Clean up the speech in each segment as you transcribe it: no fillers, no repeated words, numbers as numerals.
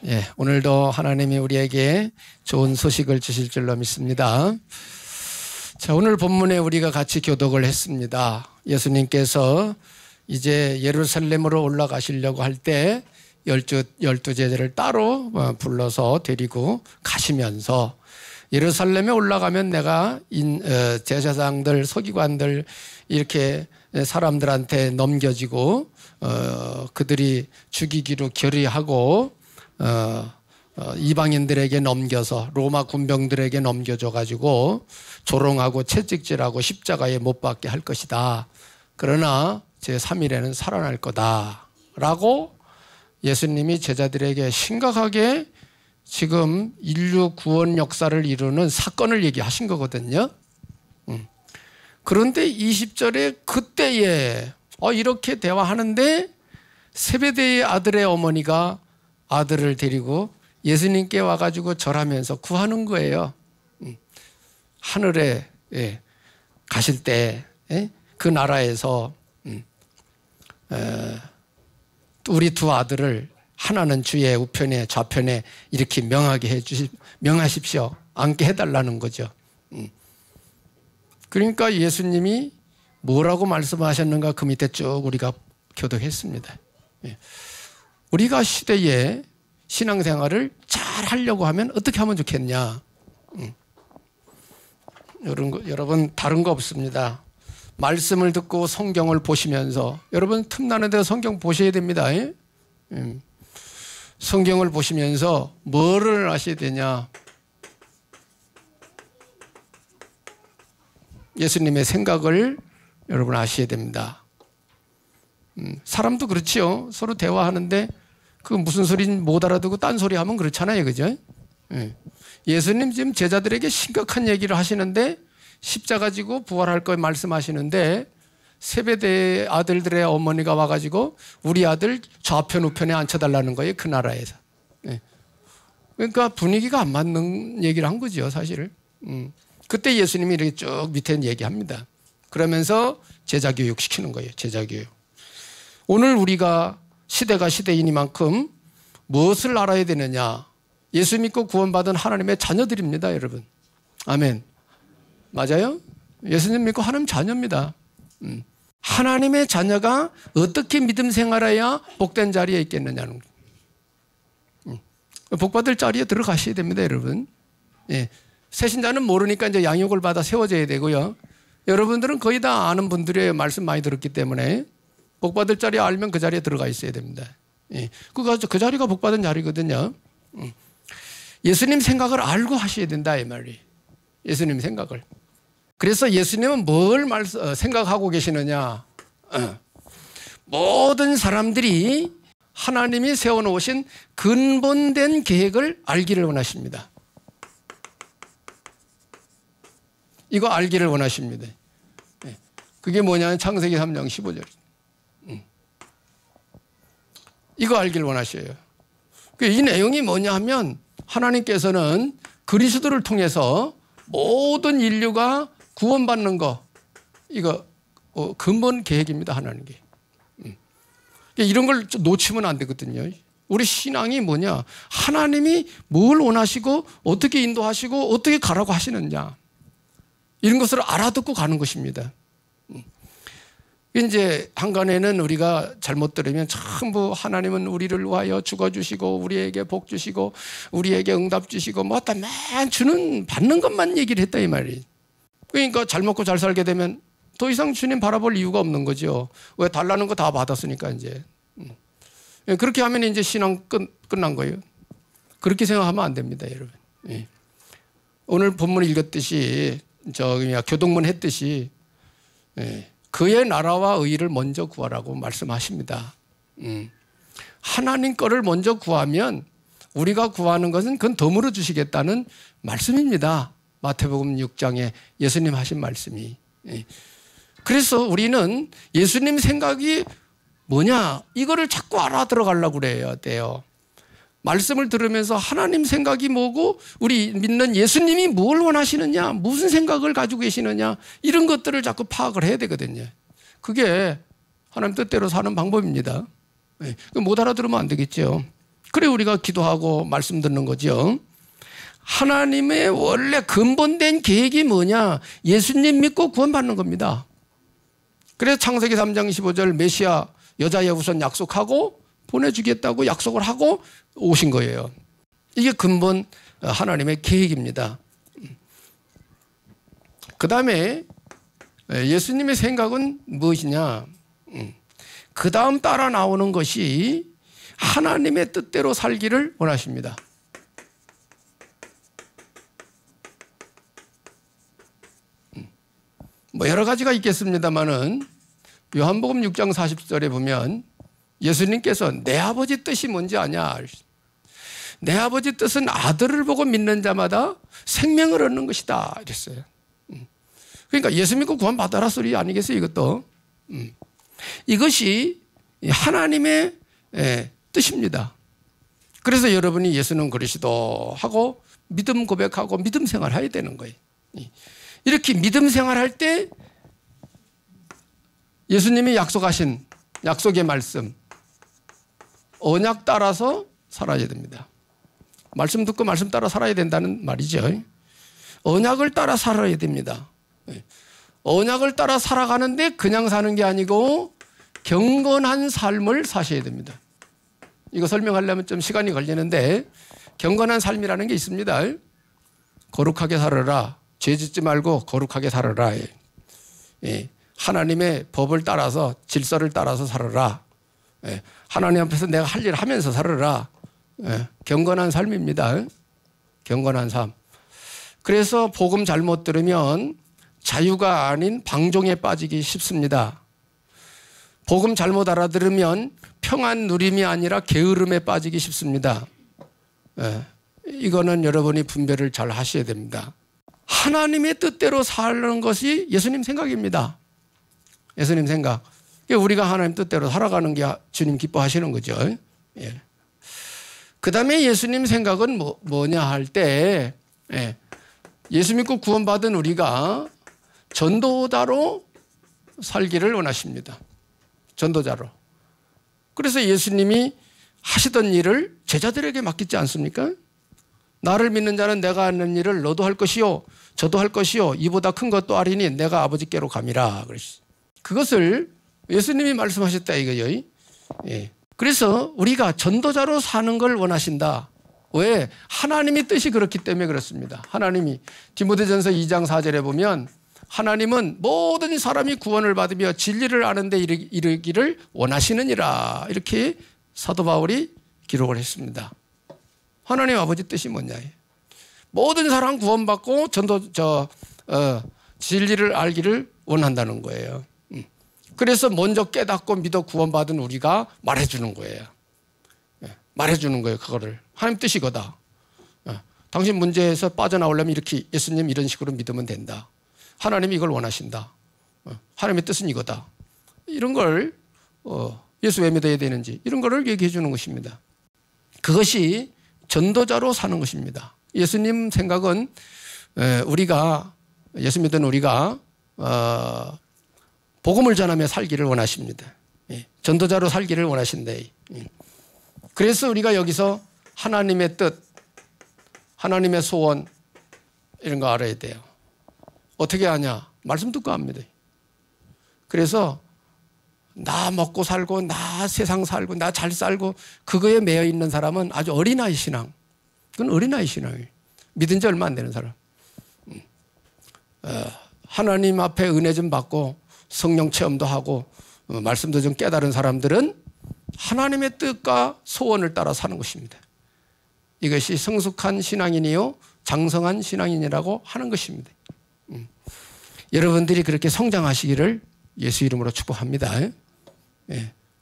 예, 오늘도 하나님이 우리에게 좋은 소식을 주실 줄로 믿습니다. 자, 오늘 본문에 우리가 같이 교독을 했습니다. 예수님께서 이제 예루살렘으로 올라가시려고 할 때 열두 제자를 따로 불러서 데리고 가시면서 예루살렘에 올라가면 내가 제사장들, 서기관들 이렇게 사람들한테 넘겨지고 그들이 죽이기로 결의하고 이방인들에게 넘겨서 로마 군병들에게 넘겨줘가지고 조롱하고 채찍질하고 십자가에 못 박게 할 것이다. 그러나 제3일에는 살아날 거다 라고 예수님이 제자들에게 심각하게 지금 인류 구원 역사를 이루는 사건을 얘기하신 거거든요. 그런데 20절에 그때에 이렇게 대화하는데 세베대의 아들의 어머니가 아들을 데리고 예수님께 와가지고 절하면서 구하는 거예요. 하늘에 가실 때 그 나라에서 우리 두 아들을 하나는 주의 우편에 좌편에 이렇게 명하십시오. 앉게 해달라는 거죠. 그러니까 예수님이 뭐라고 말씀하셨는가 그 밑에 쭉 우리가 교독했습니다. 우리가 시대에 신앙생활을 잘 하려고 하면 어떻게 하면 좋겠냐. 여러분 다른 거 없습니다. 말씀을 듣고 성경을 보시면서 여러분 틈나는 데서 성경 보셔야 됩니다. 성경을 보시면서 뭐를 하셔야 되냐. 예수님의 생각을 여러분 아셔야 됩니다. 사람도 그렇지요. 서로 대화하는데 그 무슨 소리인지 못 알아듣고 딴소리 하면 그렇잖아요. 그죠? 예수님 지금 제자들에게 심각한 얘기를 하시는데 십자가 지고 부활할 걸 말씀하시는데 세베대 아들들의 어머니가 와가지고 우리 아들 좌편 우편에 앉혀달라는 거예요. 그 나라에서. 그러니까 분위기가 안 맞는 얘기를 한 거죠. 사실. 그때 예수님이 이렇게 쭉 밑에 얘기합니다. 그러면서 제자 교육 시키는 거예요. 제자 교육. 오늘 우리가 시대가 시대이니만큼 무엇을 알아야 되느냐. 예수 믿고 구원받은 하나님의 자녀들입니다. 여러분. 아멘. 맞아요? 예수님 믿고 하나님 자녀입니다. 하나님의 자녀가 어떻게 믿음 생활해야 복된 자리에 있겠느냐는 거예요. 복받을 자리에 들어가셔야 됩니다. 여러분. 새신자는 모르니까 이제 양육을 받아 세워져야 되고요. 여러분들은 거의 다 아는 분들의 말씀 많이 들었기 때문에 복받을 자리 알면 그 자리에 들어가 있어야 됩니다. 그 자리가 복받은 자리거든요. 예수님 생각을 알고 하셔야 된다 이 말이. 예수님 생각을. 그래서 예수님은 뭘 생각하고 계시느냐. 모든 사람들이 하나님이 세워놓으신 근본된 계획을 알기를 원하십니다. 이거 알기를 원하십니다. 그게 뭐냐면 창세기 3장 15절. 이거 알기를 원하셔요. 이 내용이 뭐냐 하면 하나님께서는 그리스도를 통해서 모든 인류가 구원받는 거, 이거 근본 계획입니다. 하나님께. 이런 걸 놓치면 안 되거든요. 우리 신앙이 뭐냐? 하나님이 뭘 원하시고 어떻게 인도하시고 어떻게 가라고 하시느냐. 이런 것을 알아듣고 가는 것입니다. 이제 한간에는 우리가 잘못 들으면 전부 하나님은 우리를 위하여 죽어주시고 우리에게 복 주시고 우리에게 응답 주시고 뭐 어떤 맨 받는 것만 얘기를 했다 이 말이에요. 그러니까 잘 먹고 잘 살게 되면 더 이상 주님 바라볼 이유가 없는 거죠. 왜 달라는 거 다 받았으니까 이제. 그렇게 하면 이제 신앙 끝난 거예요. 그렇게 생각하면 안 됩니다, 여러분. 오늘 본문 읽었듯이 교독문 했듯이 그의 나라와 의를 먼저 구하라고 말씀하십니다. 하나님 거를 먼저 구하면 우리가 구하는 것은 그건 덤으로 주시겠다는 말씀입니다. 마태복음 6장에 예수님 하신 말씀이. 그래서 우리는 예수님 생각이 뭐냐 이거를 자꾸 알아들어가려고 그래야 돼요. 말씀을 들으면서 하나님 생각이 뭐고 우리 믿는 예수님이 뭘 원하시느냐 무슨 생각을 가지고 계시느냐 이런 것들을 자꾸 파악을 해야 되거든요. 그게 하나님 뜻대로 사는 방법입니다. 못 알아들으면 안 되겠죠. 그래 우리가 기도하고 말씀 듣는 거죠. 하나님의 원래 근본된 계획이 뭐냐? 예수님 믿고 구원받는 겁니다. 그래서 창세기 3장 15절 메시아 여자의 우선 약속하고 보내주겠다고 약속을 하고 오신 거예요. 이게 근본 하나님의 계획입니다. 그 다음에 예수님의 생각은 무엇이냐? 그 다음 따라 나오는 것이 하나님의 뜻대로 살기를 원하십니다. 뭐 여러 가지가 있겠습니다만은 요한복음 6장 40절에 보면 예수님께서 내 아버지 뜻이 뭔지 아냐? 내 아버지 뜻은 아들을 보고 믿는 자마다 생명을 얻는 것이다 이랬어요. 그러니까 예수 믿고 구원받아라 소리 아니겠어요 이것도. 이것이 하나님의 뜻입니다. 그래서 여러분이 예수는 그리스도 하고 믿음 고백하고 믿음 생활해야 되는 거예요. 이렇게 믿음 생활할 때 예수님이 약속하신 약속의 말씀 언약 따라서 살아야 됩니다. 말씀 듣고 말씀 따라 살아야 된다는 말이죠. 언약을 따라 살아야 됩니다. 언약을 따라 살아가는데 그냥 사는 게 아니고 경건한 삶을 사셔야 됩니다. 이거 설명하려면 좀 시간이 걸리는데 경건한 삶이라는 게 있습니다. 거룩하게 살아라. 죄 짓지 말고 거룩하게 살아라. 하나님의 법을 따라서 질서를 따라서 살아라. 하나님 앞에서 내가 할 일을 하면서 살아라. 경건한 삶입니다. 경건한 삶. 그래서 복음 잘못 들으면 자유가 아닌 방종에 빠지기 쉽습니다. 복음 잘못 알아들으면 평안 누림이 아니라 게으름에 빠지기 쉽습니다. 이거는 여러분이 분별을 잘 하셔야 됩니다. 하나님의 뜻대로 사는 것이 예수님 생각입니다. 예수님 생각. 우리가 하나님 뜻대로 살아가는 게 주님 기뻐하시는 거죠. 그 다음에 예수님 생각은 뭐냐 할 때 예수 믿고 구원받은 우리가 전도자로 살기를 원하십니다. 전도자로. 그래서 예수님이 하시던 일을 제자들에게 맡기지 않습니까? 나를 믿는 자는 내가 하는 일을 너도 할 것이요 저도 할 것이요 이보다 큰 것도 아리니 내가 아버지께로 감이라. 그것을 예수님이 말씀하셨다 이거예요. 그래서 우리가 전도자로 사는 걸 원하신다. 왜? 하나님의 뜻이 그렇기 때문에 그렇습니다. 하나님이 디모데전서 2장 4절에 보면 하나님은 모든 사람이 구원을 받으며 진리를 아는 데 이르기를 원하시느니라. 이렇게 사도 바울이 기록을 했습니다. 하나님 아버지 뜻이 뭐냐? 모든 사람 구원받고 진리를 알기를 원한다는 거예요. 그래서 먼저 깨닫고 믿어 구원받은 우리가 말해주는 거예요. 말해주는 거예요. 그거를. 하나님 뜻이 거다. 당신 문제에서 빠져나오려면 이렇게 예수님 이런 식으로 믿으면 된다. 하나님이 이걸 원하신다. 하나님의 뜻은 이거다. 이런 걸 예수 왜 믿어야 되는지 이런 거를 얘기해 주는 것입니다. 그것이 전도자로 사는 것입니다. 예수님 생각은 우리가 예수 믿는 우리가 복음을 전하며 살기를 원하십니다. 전도자로 살기를 원하신대. 그래서 우리가 여기서 하나님의 뜻, 하나님의 소원 이런 거 알아야 돼요. 어떻게 하냐? 말씀 듣고 합니다. 그래서 나 먹고 살고 나 세상 살고 나 잘 살고 그거에 매여 있는 사람은 아주 어린아이 신앙. 그건 어린아이 신앙이에요. 믿은 지 얼마 안 되는 사람. 하나님 앞에 은혜 좀 받고 성령 체험도 하고 말씀도 좀 깨달은 사람들은 하나님의 뜻과 소원을 따라 사는 것입니다. 이것이 성숙한 신앙인이요 장성한 신앙인이라고 하는 것입니다. 여러분들이 그렇게 성장하시기를 예수 이름으로 축복합니다.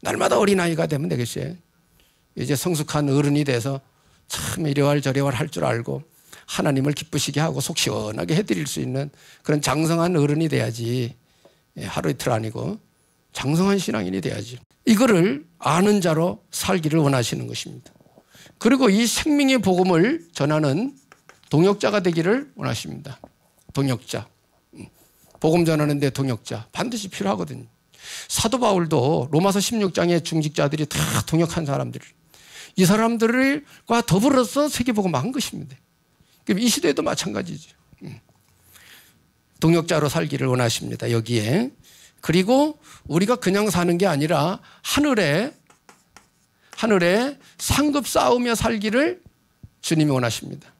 날마다 어린아이가 되면 되겠어요. 이제 성숙한 어른이 돼서 참 이래할 저래할 할 줄 알고 하나님을 기쁘시게 하고 속 시원하게 해드릴 수 있는 그런 장성한 어른이 돼야지. 하루 이틀 아니고 장성한 신앙인이 돼야지. 이거를 아는 자로 살기를 원하시는 것입니다. 그리고 이 생명의 복음을 전하는 동역자가 되기를 원하십니다. 동역자. 복음 전하는데 동역자 반드시 필요하거든요. 사도 바울도 로마서 16장의 중직자들이 다 동역한 사람들. 이 사람들과 더불어서 세계복음을 한 것입니다. 그럼 이 시대에도 마찬가지죠. 동역자로 살기를 원하십니다. 여기에. 그리고 우리가 그냥 사는 게 아니라 하늘에 상급 쌓으며 살기를 주님이 원하십니다.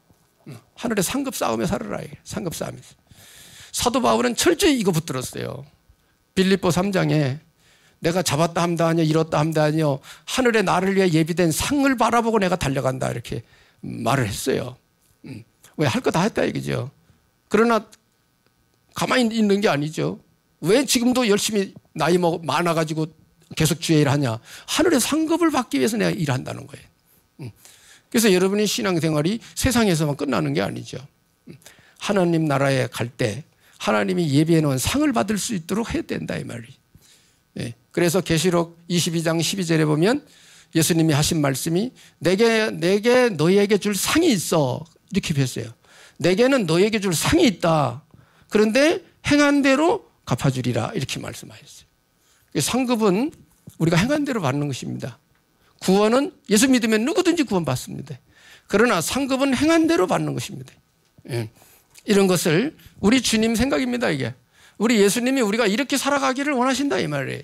하늘에 상급 쌓으며 살아라. 상급 쌓으면서. 사도 바울은 철저히 이거 붙들었어요. 빌립보 3장에 내가 잡았다 함다 하뇨 잃었다 함다 하뇨 하늘에 나를 위해 예비된 상을 바라보고 내가 달려간다 이렇게 말을 했어요. 왜 할 거 다 했다 이거죠. 그러나 가만히 있는 게 아니죠. 왜 지금도 열심히 나이 많아가지고 계속 주의 일을 하냐. 하늘의 상급을 받기 위해서 내가 일한다는 거예요. 그래서 여러분의 신앙생활이 세상에서만 끝나는 게 아니죠. 하나님 나라에 갈 때 하나님이 예비해 놓은 상을 받을 수 있도록 해야 된다 이 말이. 그래서 계시록 22장 12절에 보면 예수님이 하신 말씀이 내게 너희에게 줄 상이 있어 이렇게 했어요. 내게는 너희에게 줄 상이 있다. 그런데 행한 대로 갚아주리라 이렇게 말씀하셨어요. 상급은 우리가 행한 대로 받는 것입니다. 구원은 예수 믿으면 누구든지 구원받습니다. 그러나 상급은 행한 대로 받는 것입니다. 이런 것을 우리 주님 생각입니다. 이게 우리 예수님이 우리가 이렇게 살아가기를 원하신다 이 말이에요.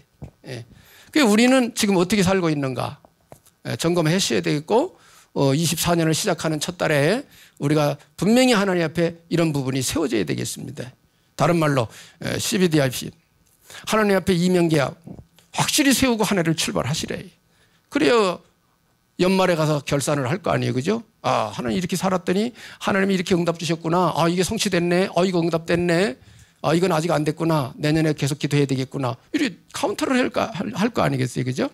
우리는 지금 어떻게 살고 있는가 점검하셔야 되겠고 24년을 시작하는 첫 달에 우리가 분명히 하나님 앞에 이런 부분이 세워져야 되겠습니다. 다른 말로 CBDIP 하나님 앞에 이명계약 확실히 세우고 한 해를 출발하시래. 그래야 연말에 가서 결산을 할 거 아니에요. 그죠? 아, 하나님 이렇게 살았더니 하나님이 이렇게 응답 주셨구나. 아, 이게 성취됐네. 이거 응답됐네. 아, 이건 아직 안 됐구나. 내년에 계속 기도해야 되겠구나. 이렇게 카운터를 할 거 아니겠어요. 그죠?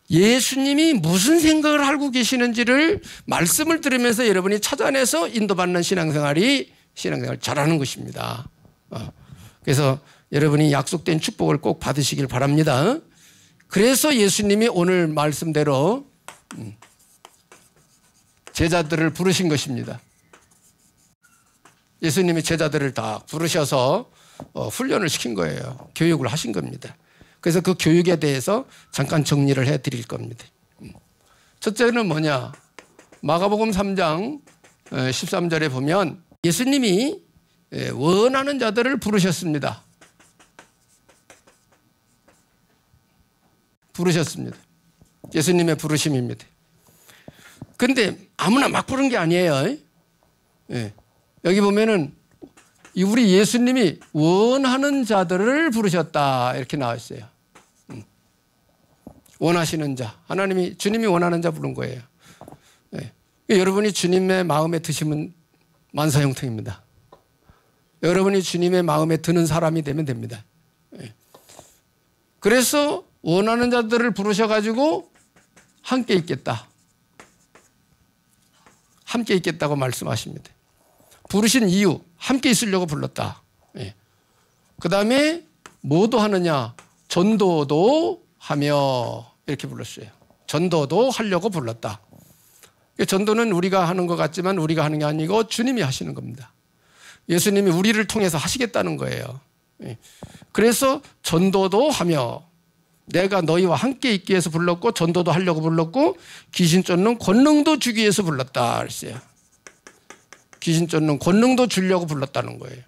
예수님이 무슨 생각을 하고 계시는지를 말씀을 들으면서 여러분이 찾아내서 인도받는 신앙생활 잘하는 것입니다. 그래서 여러분이 약속된 축복을 꼭 받으시길 바랍니다. 그래서 예수님이 오늘 말씀대로 제자들을 부르신 것입니다. 예수님이 제자들을 다 부르셔서 훈련을 시킨 거예요. 교육을 하신 겁니다. 그래서 그 교육에 대해서 잠깐 정리를 해드릴 겁니다. 첫째는 뭐냐? 마가복음 3장 13절에 보면 예수님이 원하는 자들을 부르셨습니다. 예수님의 부르심입니다. 그런데 아무나 막 부른 게 아니에요. 여기 보면은 우리 예수님이 원하는 자들을 부르셨다 이렇게 나와 있어요. 원하시는 자, 주님이 원하는 자 부른 거예요. 여러분이 주님의 마음에 드시면 만사형통입니다. 여러분이 주님의 마음에 드는 사람이 되면 됩니다. 그래서 원하는 자들을 부르셔가지고 함께 있겠다. 함께 있겠다고 말씀하십니다. 부르신 이유, 함께 있으려고 불렀다. 그 다음에 뭐도 하느냐? 전도도 하며 이렇게 불렀어요. 전도도 하려고 불렀다. 전도는 우리가 하는 것 같지만 우리가 하는 게 아니고 주님이 하시는 겁니다. 예수님이 우리를 통해서 하시겠다는 거예요. 그래서 전도도 하며 내가 너희와 함께 있기 위해서 불렀고 전도도 하려고 불렀고 귀신 쫓는 권능도 주기 위해서 불렀다 그랬어요. 귀신 쫓는 권능도 주려고 불렀다는 거예요.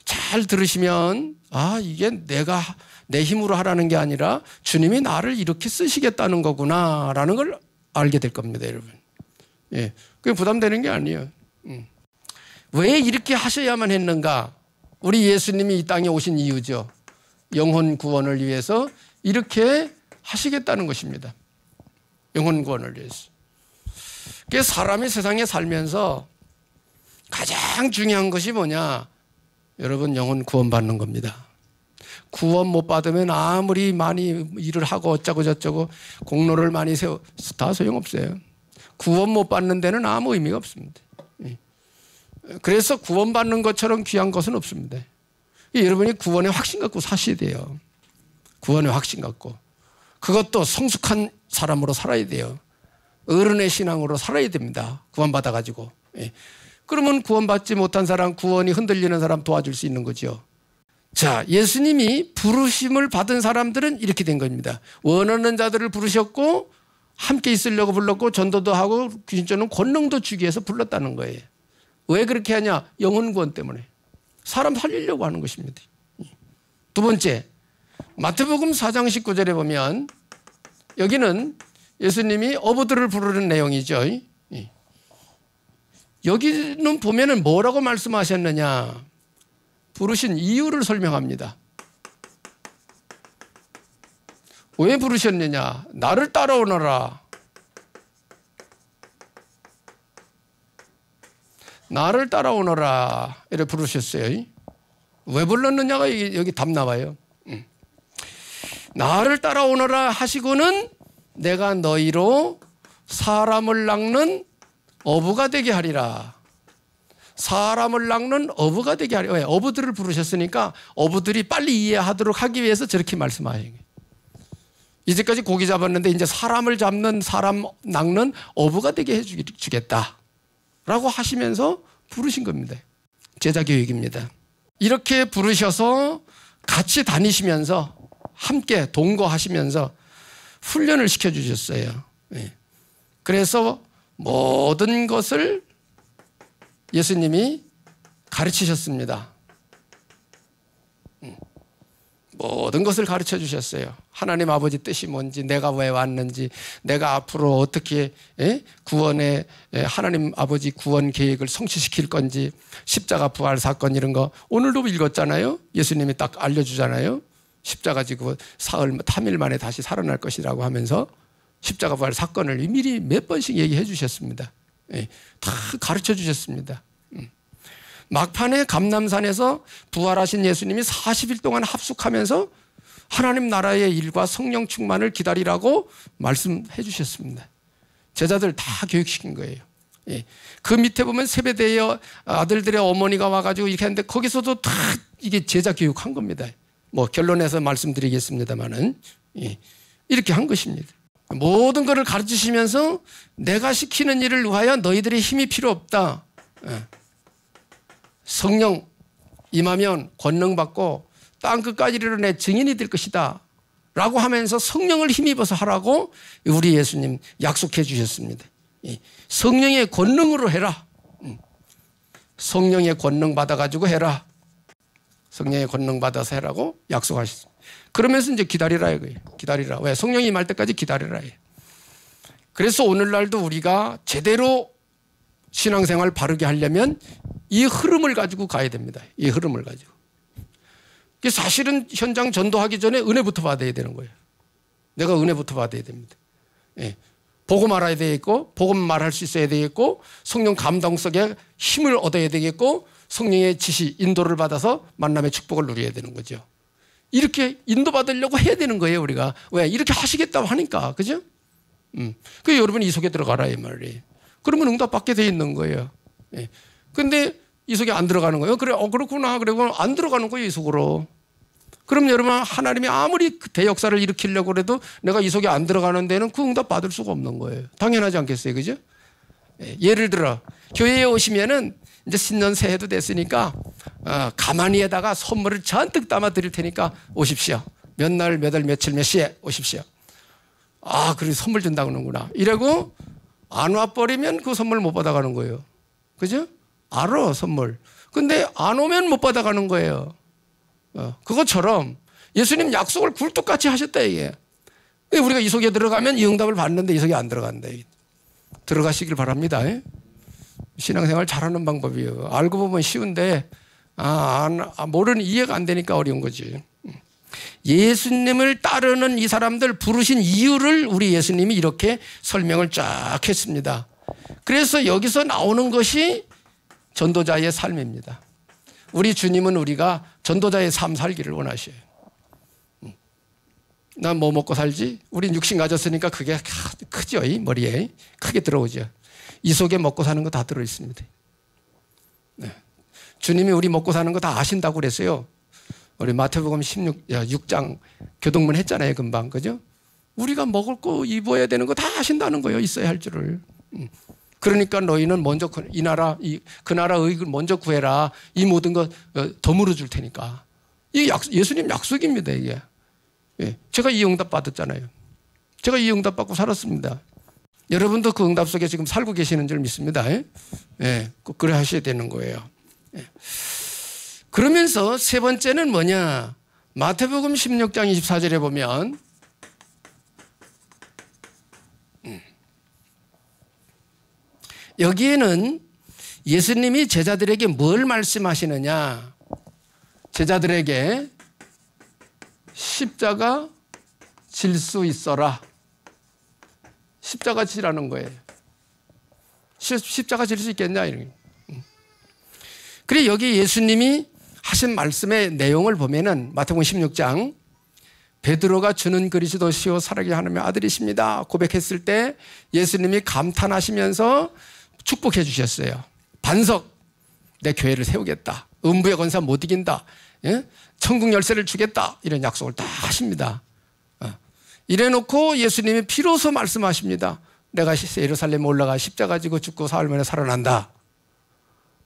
잘 들으시면 이게 내가 내 힘으로 하라는 게 아니라 주님이 나를 이렇게 쓰시겠다는 거구나라는 걸 알게 될 겁니다, 여러분. 그게 부담되는 게 아니에요. 왜 이렇게 하셔야만 했는가? 우리 예수님이 이 땅에 오신 이유죠. 영혼 구원을 위해서 이렇게 하시겠다는 것입니다. 영혼 구원을 위해서. 그래서 사람이 세상에 살면서 가장 중요한 것이 뭐냐? 여러분, 영혼 구원 받는 겁니다. 구원 못 받으면 아무리 많이 일을 하고 어쩌고 저쩌고 공로를 많이 다 소용없어요. 구원 못 받는 데는 아무 의미가 없습니다. 그래서 구원 받는 것처럼 귀한 것은 없습니다. 여러분이 구원의 확신 갖고 사셔야 돼요. 구원의 확신 갖고. 그것도 성숙한 사람으로 살아야 돼요. 어른의 신앙으로 살아야 됩니다. 구원 받아가지고. 그러면 구원 받지 못한 사람, 구원이 흔들리는 사람 도와줄 수 있는 거죠. 자, 예수님이 부르심을 받은 사람들은 이렇게 된 겁니다. 원하는 자들을 부르셨고 함께 있으려고 불렀고 전도도 하고 귀신 쫓는 권능도 주기 위해서 불렀다는 거예요. 왜 그렇게 하냐? 영혼 구원 때문에. 사람 살리려고 하는 것입니다. 두 번째, 마태복음 4장 19절에 보면 여기는 예수님이 어부들을 부르는 내용이죠. 여기는 보면은 뭐라고 말씀하셨느냐? 부르신 이유를 설명합니다. 왜 부르셨느냐? 나를 따라오너라. 나를 따라오너라. 이렇게 부르셨어요. 왜 불렀느냐가 여기 답 나와요. 나를 따라오너라 하시고는 내가 너희로 사람을 낚는 어부가 되게 하리라. 사람을 낚는 어부가 되게 하리라. 왜? 어부들을 부르셨으니까 어부들이 빨리 이해하도록 하기 위해서 저렇게 말씀하셔요. 이제까지 고기 잡았는데 이제 사람을 잡는, 사람 낚는 어부가 되게 해주겠다 라고 하시면서 부르신 겁니다. 제자 교육입니다. 이렇게 부르셔서 같이 다니시면서 함께 동거하시면서 훈련을 시켜주셨어요. 그래서 모든 것을 예수님이 가르치셨습니다. 모든 것을 가르쳐 주셨어요. 하나님 아버지 뜻이 뭔지, 내가 왜 왔는지, 내가 앞으로 어떻게 구원의 하나님 아버지 구원 계획을 성취시킬 건지, 십자가 부활 사건 이런 거 오늘도 읽었잖아요. 예수님이 딱 알려주잖아요. 십자가 지고 사흘 3일 만에 다시 살아날 것이라고 하면서 십자가 부활 사건을 미리 몇 번씩 얘기해 주셨습니다. 다 가르쳐 주셨습니다. 막판에 감람산에서 부활하신 예수님이 40일 동안 합숙하면서 하나님 나라의 일과 성령 충만을 기다리라고 말씀해 주셨습니다. 제자들 다 교육시킨 거예요. 그 밑에 보면 세베대의 아들들의 어머니가 와가지고 이렇게 하는데 거기서도 다 이게 제자 교육한 겁니다. 뭐 결론에서 말씀드리겠습니다만은 이렇게 한 것입니다. 모든 것을 가르치시면서 내가 시키는 일을 위하여 너희들의 힘이 필요 없다. 성령 임하면 권능 받고 땅 끝까지 이르러 내 증인이 될 것이다 라고 하면서 성령을 힘입어서 하라고 우리 예수님 약속해 주셨습니다. 성령의 권능으로 해라. 성령의 권능 받아가지고 해라. 성령의 권능 받아서 해라고 약속하셨습니다. 그러면서 이제 기다리라 이거예요. 기다리라. 왜? 성령이 임할 때까지 기다리라. 그래서 오늘날도 우리가 제대로 신앙생활 바르게 하려면 이 흐름을 가지고 가야 됩니다. 이 흐름을 가지고. 사실은 현장 전도하기 전에 은혜부터 받아야 되는 거예요. 내가 은혜부터 받아야 됩니다. 보고 말아야 되겠고, 보고 말할 수 있어야 되겠고, 성령 감동 속에 힘을 얻어야 되겠고, 성령의 지시, 인도를 받아서 만남의 축복을 누려야 되는 거죠. 이렇게 인도받으려고 해야 되는 거예요, 우리가. 왜? 이렇게 하시겠다고 하니까. 그죠? 그래서 여러분이 이 속에 들어가라, 이 말이에요. 그러면 응답 받게 돼 있는 거예요. 근데 이 속에 안 들어가는 거예요. 그래, 그렇구나. 그리고 안 들어가는 거예요, 이 속으로. 그럼 여러분, 하나님이 아무리 대역사를 일으키려고 해도 내가 이 속에 안 들어가는 데는 그 응답 받을 수가 없는 거예요. 당연하지 않겠어요, 그죠? 예를 들어, 교회에 오시면은 이제 신년 새해도 됐으니까, 가마니에다가 선물을 잔뜩 담아 드릴 테니까 오십시오. 몇 날, 몇 월, 며칠, 몇 시에 오십시오. 그래, 선물 준다고 하는구나. 이러고 안 와버리면 그 선물 못 받아가는 거예요. 그죠? 알아, 선물. 근데 안 오면 못 받아가는 거예요. 그것처럼 예수님 약속을 굴뚝같이 하셨다, 이게. 우리가 이 속에 들어가면 이 응답을 받는데 이 속에 안 들어간다. 들어가시길 바랍니다. 신앙생활 잘하는 방법이에요. 알고 보면 쉬운데, 모르는 이해가 안 되니까 어려운 거지. 예수님을 따르는 이 사람들 부르신 이유를 우리 예수님이 이렇게 설명을 쫙 했습니다. 그래서 여기서 나오는 것이 전도자의 삶입니다. 우리 주님은 우리가 전도자의 삶 살기를 원하셔요. 난 뭐 먹고 살지? 우린 육신 가졌으니까 그게 크죠, 이 머리에. 크게 들어오죠. 이 속에 먹고 사는 거 다 들어있습니다. 네. 주님이 우리 먹고 사는 거 다 아신다고 그랬어요. 우리 마태복음 6장 교동문 했잖아요, 금방. 그죠? 우리가 먹을 거 입어야 되는 거 다 아신다는 거예요, 있어야 할 줄을. 그러니까 너희는 먼저 그 나라 의익을 먼저 구해라. 이 모든 거 더 물어줄 테니까. 이게 예수님 약속입니다, 이게. 예, 제가 이 응답 받았잖아요. 제가 이 응답 받고 살았습니다. 여러분도 그 응답 속에 지금 살고 계시는 줄 믿습니다. 예, 꼭 그래 하셔야 되는 거예요. 예. 그러면서 세 번째는 뭐냐? 마태복음 16장 24절에 보면 여기에는 예수님이 제자들에게 뭘 말씀하시느냐? 제자들에게 십자가 질 수 있어라. 십자가 지라는 거예요. 십자가 질 수 있겠냐? 이런. 그래 여기 예수님이 하신 말씀의 내용을 보면은 마태복음 16장 베드로가 주는 그리스도시요 살아계신 하나님의 아들이십니다 고백했을 때 예수님이 감탄하시면서 축복해 주셨어요. 반석 내 교회를 세우겠다. 음부의 권세 못 이긴다. 예? 천국 열쇠를 주겠다. 이런 약속을 다 하십니다. 이래놓고 예수님이 비로소 말씀하십니다. 내가 예루살렘에 올라가 십자가 지고 죽고 사흘 만에 살아난다.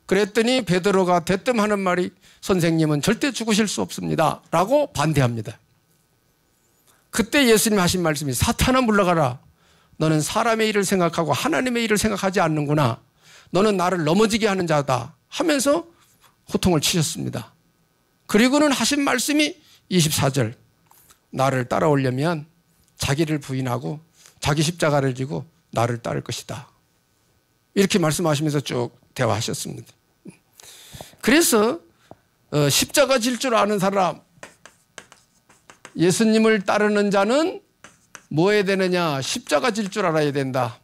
그랬더니 베드로가 대뜸하는 말이 선생님은 절대 죽으실 수 없습니다 라고 반대합니다. 그때 예수님 하신 말씀이 사탄아 물러가라. 너는 사람의 일을 생각하고 하나님의 일을 생각하지 않는구나. 너는 나를 넘어지게 하는 자다 하면서 호통을 치셨습니다. 그리고는 하신 말씀이 24절 나를 따라오려면 자기를 부인하고 자기 십자가를 지고 나를 따를 것이다. 이렇게 말씀하시면서 쭉 대화하셨습니다. 그래서 십자가 질 줄 아는 사람, 예수님을 따르는 자는 뭐 해야 되느냐? 십자가 질 줄 알아야 된다.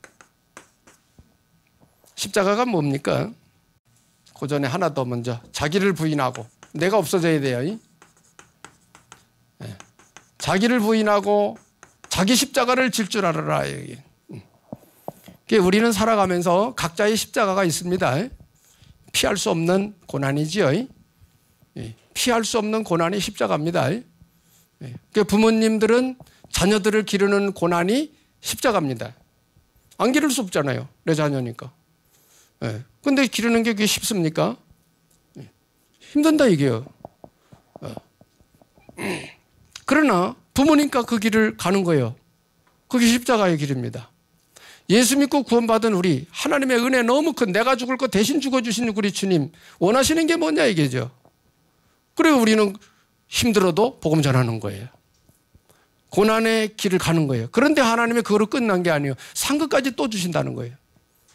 십자가가 뭡니까? 그 전에 하나 더 먼저 자기를 부인하고 내가 없어져야 돼요. 자기를 부인하고 자기 십자가를 질 줄 알아라. 우리는 살아가면서 각자의 십자가가 있습니다. 피할 수 없는 고난이지요. 피할 수 없는 고난이 십자가입니다. 부모님들은 자녀들을 기르는 고난이 십자가입니다. 안 기를 수 없잖아요. 내 자녀니까. 근데 기르는 게 그게 쉽습니까? 힘든다 이게요. 그러나 부모님과 그 길을 가는 거예요. 그게 십자가의 길입니다. 예수 믿고 구원받은 우리, 하나님의 은혜 너무 큰 내가 죽을 거 대신 죽어주신 우리 주님 원하시는 게 뭐냐 이게죠. 그래서 우리는 힘들어도 복음 전하는 거예요. 고난의 길을 가는 거예요. 그런데 하나님이 그거로 끝난 게 아니에요. 상급까지 또 주신다는 거예요.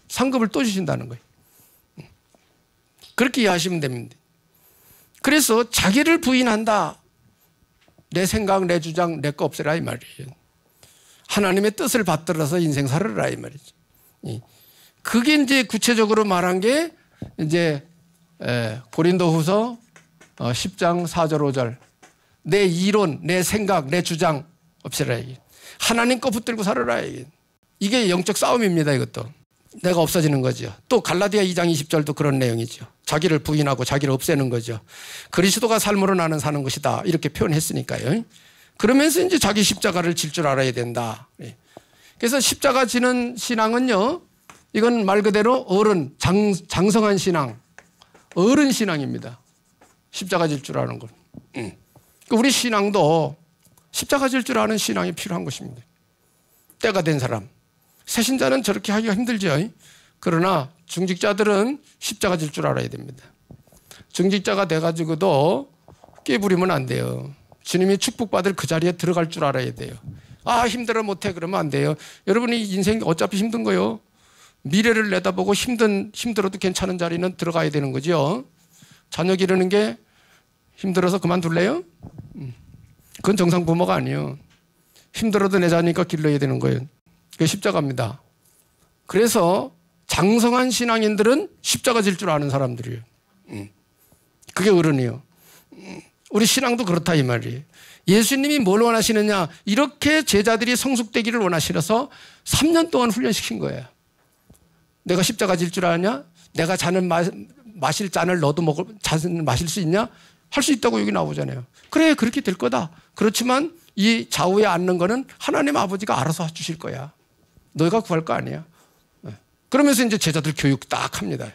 상급을 또 주신다는 거예요. 그렇게 이해하시면 됩니다. 그래서 자기를 부인한다. 내 생각, 내 주장, 내 거 없애라 이 말이에요. 하나님의 뜻을 받들어서 인생 살아라 이 말이죠. 그게 이제 구체적으로 말한 게 이제 고린도후서 10장 4절 5절 내 이론, 내 생각, 내 주장 없애라 이게. 하나님 거 붙들고 살아라 이게. 이게 영적 싸움입니다. 이것도 내가 없어지는 거죠. 또 갈라디아 2장 20절도 그런 내용이죠. 자기를 부인하고 자기를 없애는 거죠. 그리스도가 삶으로 나는 사는 것이다 이렇게 표현했으니까요. 그러면서 이제 자기 십자가를 질 줄 알아야 된다. 그래서 십자가 지는 신앙은요, 이건 말 그대로 어른, 장성한 신앙, 어른 신앙입니다. 십자가 질 줄 아는 것. 우리 신앙도 십자가 질 줄 아는 신앙이 필요한 것입니다. 때가 된 사람. 새신자는 저렇게 하기가 힘들죠. 그러나 중직자들은 십자가 질 줄 알아야 됩니다. 중직자가 돼가지고도 깨부리면 안 돼요. 주님이 축복받을 그 자리에 들어갈 줄 알아야 돼요. 아 힘들어 못해 그러면 안 돼요. 여러분이 인생 어차피 힘든 거요. 미래를 내다보고 힘들어도 괜찮은 자리는 들어가야 되는 거죠. 자녀 기르는 게 힘들어서 그만둘래요? 그건 정상 부모가 아니에요. 힘들어도 내 자녀니까 길러야 되는 거예요. 그게 십자가입니다. 그래서 장성한 신앙인들은 십자가 질 줄 아는 사람들이에요. 그게 어른이에요. 우리 신앙도 그렇다 이 말이에요. 예수님이 뭘 원하시느냐, 이렇게 제자들이 성숙되기를 원하시려서 3년 동안 훈련시킨 거예요. 내가 십자가 질 줄 아냐? 내가 마실 잔을 너도 잔을 마실 수 있냐? 할 수 있다고 여기 나오잖아요. 그래 그렇게 될 거다. 그렇지만 이 좌우에 앉는 거는 하나님 아버지가 알아서 주실 거야. 너희가 구할 거 아니야. 그러면서 이제 제자들 교육 딱 합니다.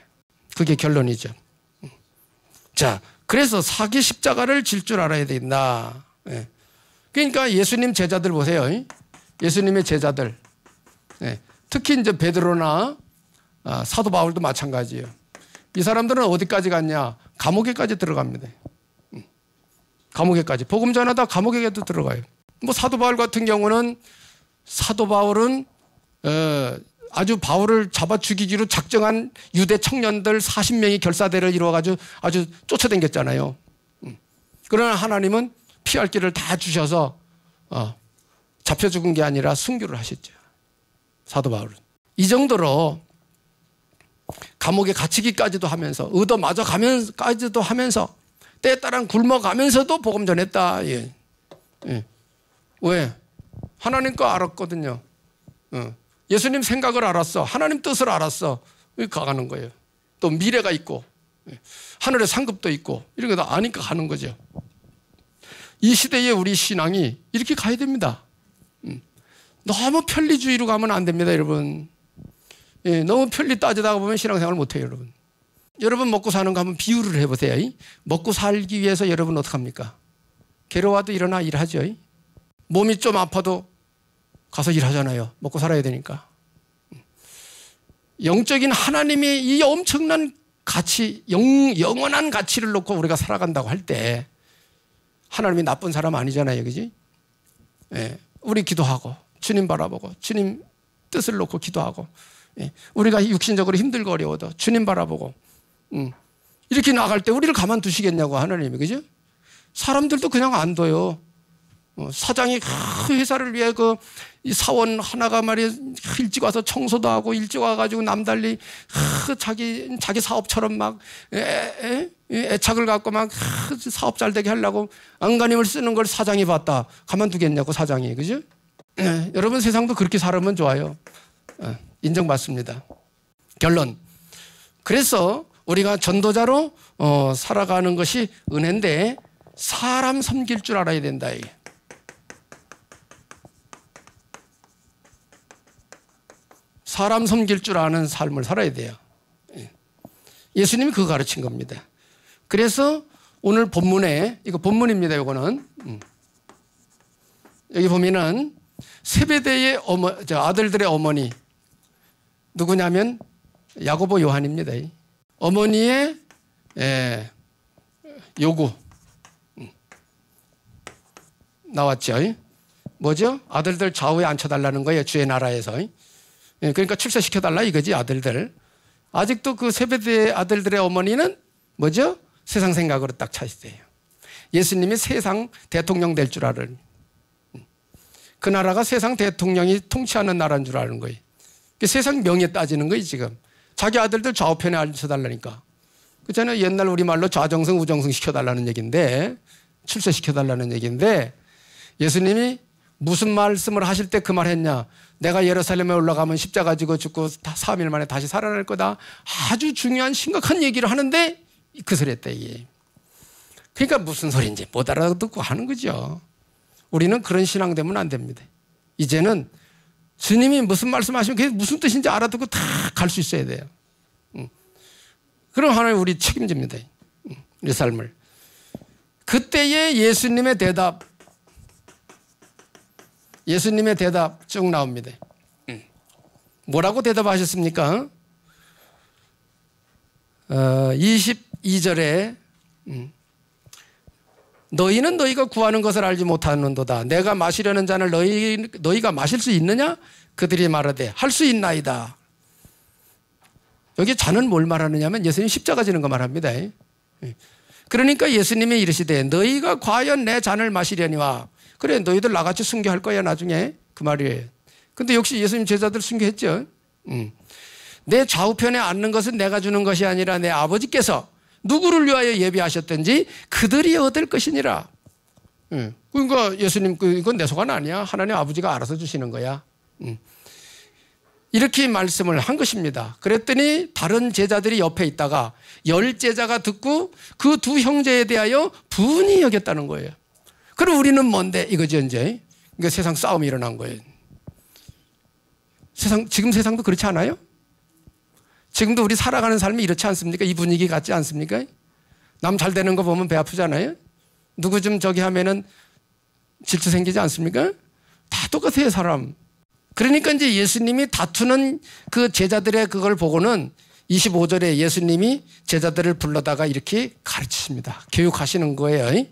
그게 결론이죠. 자, 그래서 사기 십자가를 질 줄 알아야 된다. 예. 그러니까 예수님 제자들 보세요. 예수님의 제자들. 예. 특히 이제 베드로나 사도 바울도 마찬가지예요. 이 사람들은 어디까지 갔냐? 감옥에까지 들어갑니다. 감옥에까지. 복음 전하다 감옥에도 들어가요. 뭐 사도 바울 같은 경우는 사도 바울은 아주 바울을 잡아 죽이기로 작정한 유대 청년들 40명이 결사대를 이루어가지고 아주 쫓아다녔잖아요. 그러나 하나님은 피할 길을 다 주셔서 잡혀 죽은 게 아니라 순교를 하셨죠. 사도 바울은. 이 정도로 감옥에 갇히기까지도 하면서 얻어맞아 가면서까지도 하면서 때에 따라 굶어가면서도 복음 전했다. 예. 예. 왜? 하나님 거 알았거든요. 예수님 생각을 알았어. 하나님 뜻을 알았어. 가는 거예요. 또 미래가 있고 하늘의 상급도 있고 이런 거 다 아니까 가는 거죠. 이 시대에 우리 신앙이 이렇게 가야 됩니다. 너무 편리주의로 가면 안 됩니다, 여러분. 예, 너무 편리 따지다가 보면 신앙생활 못해요, 여러분. 여러분 먹고 사는 거 한번 비유를 해보세요. 먹고 살기 위해서 여러분 어떡합니까? 괴로워도 일어나 일하죠. 몸이 좀 아파도 가서 일하잖아요. 먹고 살아야 되니까. 영적인 하나님이 이 엄청난 가치, 영원한 가치를 놓고 우리가 살아간다고 할 때 하나님이 나쁜 사람 아니잖아요. 그지? 예, 우리 기도하고 주님 바라보고 주님 뜻을 놓고 기도하고 예, 우리가 육신적으로 힘들고 어려워도 주님 바라보고 이렇게 나갈 때 우리를 가만두시겠냐고 하나님이. 그죠? 사람들도 그냥 안 둬요. 사장이 회사를 위해 이 사원 하나가 말이야 일찍 와서 청소도 하고 일찍 와가지고 남달리 자기 사업처럼 막 애착을 갖고 막 사업 잘 되게 하려고 안간힘을 쓰는 걸 사장이 봤다. 가만두겠냐고 사장이. 그죠? 여러분 세상도 그렇게 살면 좋아요. 인정받습니다. 결론. 그래서 우리가 전도자로 살아가는 것이 은혜인데 사람 섬길 줄 알아야 된다. 이게. 사람 섬길 줄 아는 삶을 살아야 돼요. 예수님이 그거 가르친 겁니다. 그래서 오늘 본문에, 이거 본문입니다. 이거는. 여기 보면은 세베대의 아들들의 어머니 누구냐면 야고보 요한입니다. 어머니의 요구 나왔죠. 뭐죠? 아들들 좌우에 앉혀달라는 거예요. 주의 나라에서. 그러니까 출세시켜달라 이거지, 아들들. 아직도 그 세베대의 아들들의 어머니는 뭐죠? 세상 생각으로 딱 차 있어요. 예수님이 세상 대통령 될 줄 아는. 그 나라가 세상 대통령이 통치하는 나라인 줄 아는 거예요. 세상 명예 따지는 거예요, 지금. 자기 아들들 좌우편에 앉혀달라니까. 그렇잖아요. 옛날 우리말로 좌정승, 우정승 시켜달라는 얘기인데, 출세시켜달라는 얘기인데, 예수님이 무슨 말씀을 하실 때 그 말 했냐? 내가 예루살렘에 올라가면 십자가 지고 죽고 3일 만에 다시 살아날 거다. 아주 중요한 심각한 얘기를 하는데 그 소리 했다, 이게. 그러니까 무슨 소리인지 못 알아듣고 하는 거죠. 우리는 그런 신앙 되면 안 됩니다. 이제는 주님이 무슨 말씀하시면 그게 무슨 뜻인지 알아듣고 다 갈 수 있어야 돼요. 그럼 하나님 우리 책임집니다. 우리 삶을. 그때의 예수님의 대답 쭉 나옵니다. 뭐라고 대답하셨습니까? 22절에 너희는 너희가 구하는 것을 알지 못하는도다. 내가 마시려는 잔을 너희가 마실 수 있느냐? 그들이 말하되 할 수 있나이다. 여기 잔은 뭘 말하느냐면 예수님 십자가 지는 거 말합니다. 그러니까 예수님이 이르시되 너희가 과연 내 잔을 마시려니와. 그래, 너희들 나같이 순교할 거야 나중에. 그 말이에요. 근데 역시 예수님 제자들 순교했죠. 내 좌우편에 앉는 것은 내가 주는 것이 아니라 내 아버지께서 누구를 위하여 예비하셨든지 그들이 얻을 것이니라. 그러니까 예수님 이건 내 소관 아니야. 하나님 아버지가 알아서 주시는 거야. 이렇게 말씀을 한 것입니다. 그랬더니 다른 제자들이 옆에 있다가 10제자가 듣고 그 두 형제에 대하여 분이 여겼다는 거예요. 그럼 우리는 뭔데 이거죠 이제. 그러니까 세상 싸움이 일어난 거예요. 지금 세상도 그렇지 않아요? 지금도 우리 살아가는 삶이 이렇지 않습니까? 이 분위기 같지 않습니까? 남 잘 되는 거 보면 배 아프잖아요. 누구 좀 저기 하면은 질투 생기지 않습니까? 다 똑같아요, 사람. 그러니까 이제 예수님이 다투는 그 제자들의 그걸 보고는 25절에 예수님이 제자들을 불러다가 이렇게 가르치십니다. 교육하시는 거예요.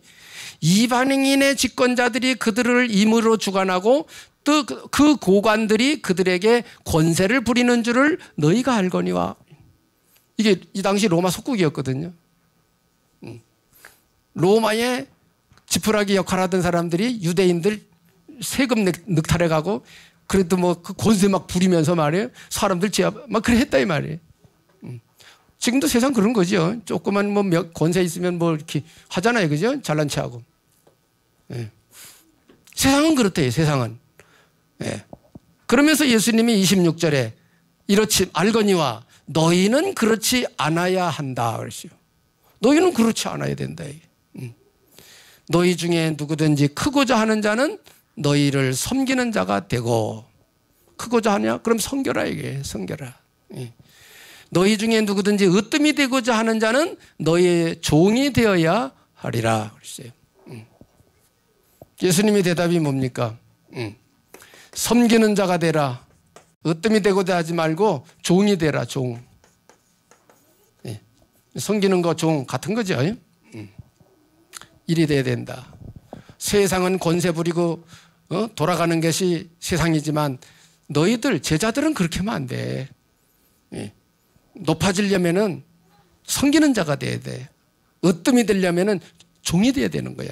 이방인의 집권자들이 그들을 임으로 주관하고 또 그 고관들이 그들에게 권세를 부리는 줄을 너희가 알거니와. 이게 이 당시 로마 속국이었거든요. 로마의 지푸라기 역할하던 사람들이 유대인들 세금 늑탈해가고 그래도 뭐 그 권세 막 부리면서 말이에요. 사람들 제압 막 그래 했다 이 말이에요. 지금도 세상 그런 거죠. 조그만 뭐 권세 있으면 뭐 이렇게 하잖아요. 그죠? 잘난 체하고. 예. 세상은 그렇대요. 세상은. 예. 그러면서 예수님이 26절에 이렇지 알거니와 너희는 그렇지 않아야 한다. 그러시오. 너희는 그렇지 않아야 된다. 너희 중에 누구든지 크고자 하는 자는 너희를 섬기는 자가 되고. 크고자 하냐? 그럼 섬겨라 이게. 섬겨라. 예. 너희 중에 누구든지 으뜸이 되고자 하는 자는 너희의 종이 되어야 하리라. 그러세요. 예수님의 대답이 뭡니까? 섬기는 자가 되라. 으뜸이 되고자 하지 말고 종이 되라. 종. 예. 섬기는 거 종 같은 거죠. 일이 돼야 된다. 세상은 권세 부리고 돌아가는 것이 세상이지만 너희들 제자들은 그렇게 하면 안 돼. 예. 높아지려면은 섬기는 자가 돼야 돼. 으뜸이 되려면은 종이 돼야 되는 거야.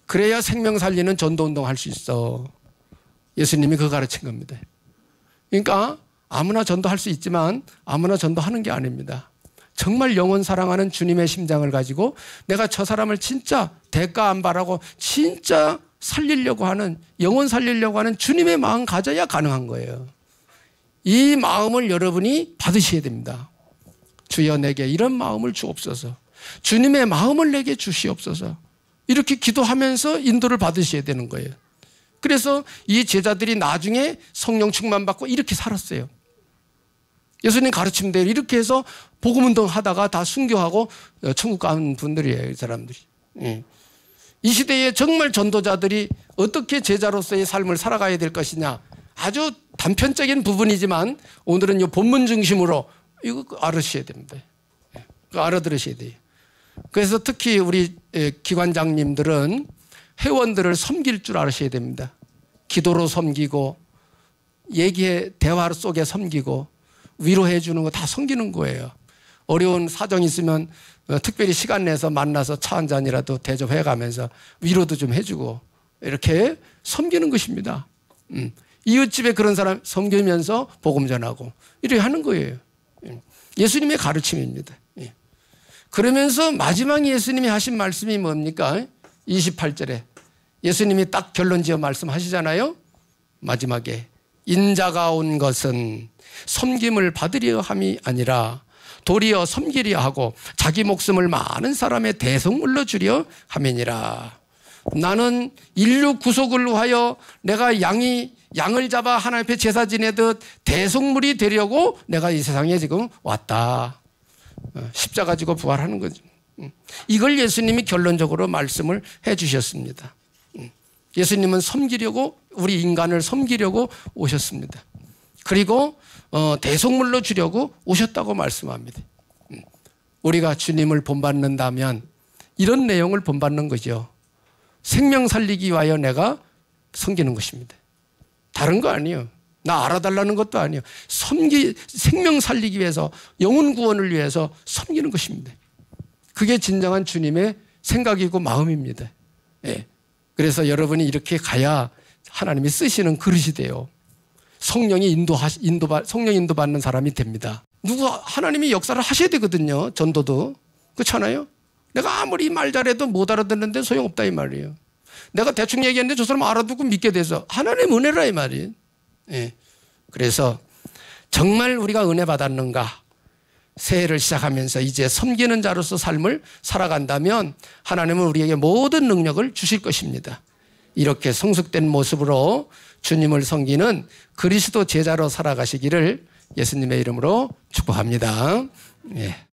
그래야 생명 살리는 전도운동 할 수 있어. 예수님이 그거 가르친 겁니다. 그러니까 아무나 전도할 수 있지만 아무나 전도하는 게 아닙니다. 정말 영혼 사랑하는 주님의 심장을 가지고 내가 저 사람을 진짜 대가 안 바라고 진짜 살리려고 하는, 영혼 살리려고 하는 주님의 마음 가져야 가능한 거예요. 이 마음을 여러분이 받으셔야 됩니다. 주여 내게 이런 마음을 주옵소서. 주님의 마음을 내게 주시옵소서. 이렇게 기도하면서 인도를 받으셔야 되는 거예요. 그래서 이 제자들이 나중에 성령 충만 받고 이렇게 살았어요. 예수님 가르침대로 이렇게 해서 복음운동 하다가 다 순교하고 천국 간 분들이에요. 이 사람들이. 이 시대에 정말 전도자들이 어떻게 제자로서의 삶을 살아가야 될 것이냐, 아주 단편적인 부분이지만 오늘은 이 본문 중심으로 이거 알으셔야 됩니다. 그거 알아들으셔야 돼요. 그래서 특히 우리 기관장님들은 회원들을 섬길 줄 아셔야 됩니다. 기도로 섬기고 대화 속에 섬기고 위로해 주는 거 다 섬기는 거예요. 어려운 사정이 있으면 특별히 시간 내서 만나서 차 한 잔이라도 대접해 가면서 위로도 좀 해주고 이렇게 섬기는 것입니다. 이웃집에 그런 사람 섬기면서 복음 전하고 이렇게 하는 거예요. 예수님의 가르침입니다. 그러면서 마지막 예수님이 하신 말씀이 뭡니까? 28절에 예수님이 딱 결론 지어 말씀하시잖아요. 마지막에 인자가 온 것은 섬김을 받으려 함이 아니라 도리어 섬기려 하고 자기 목숨을 많은 사람의 대속물로 주려 함이니라. 나는 인류 구속을 위하여 내가 양을 잡아 하나님 앞에 제사 지내듯 대속물이 되려고 내가 이 세상에 지금 왔다. 십자가 지고 부활하는 거죠. 이걸 예수님이 결론적으로 말씀을 해 주셨습니다. 예수님은 섬기려고, 우리 인간을 섬기려고 오셨습니다. 그리고 대속물로 주려고 오셨다고 말씀합니다. 우리가 주님을 본받는다면 이런 내용을 본받는 거죠. 생명 살리기 위하여 내가 섬기는 것입니다. 다른 거 아니에요. 나 알아달라는 것도 아니에요. 생명 살리기 위해서, 영혼 구원을 위해서 섬기는 것입니다. 그게 진정한 주님의 생각이고 마음입니다. 예. 그래서 여러분이 이렇게 가야 하나님이 쓰시는 그릇이 돼요. 성령 인도받는 사람이 됩니다. 하나님이 역사를 하셔야 되거든요. 전도도. 그렇잖아요. 내가 아무리 말 잘해도 못 알아듣는데 소용없다 이 말이에요. 내가 대충 얘기했는데 저 사람 알아듣고 믿게 돼서 하나님의 은혜라 이 말이에요. 예. 그래서 정말 우리가 은혜 받았는가? 새해를 시작하면서 이제 섬기는 자로서 삶을 살아간다면 하나님은 우리에게 모든 능력을 주실 것입니다. 이렇게 성숙된 모습으로 주님을 섬기는 그리스도 제자로 살아가시기를 예수님의 이름으로 축복합니다. 예.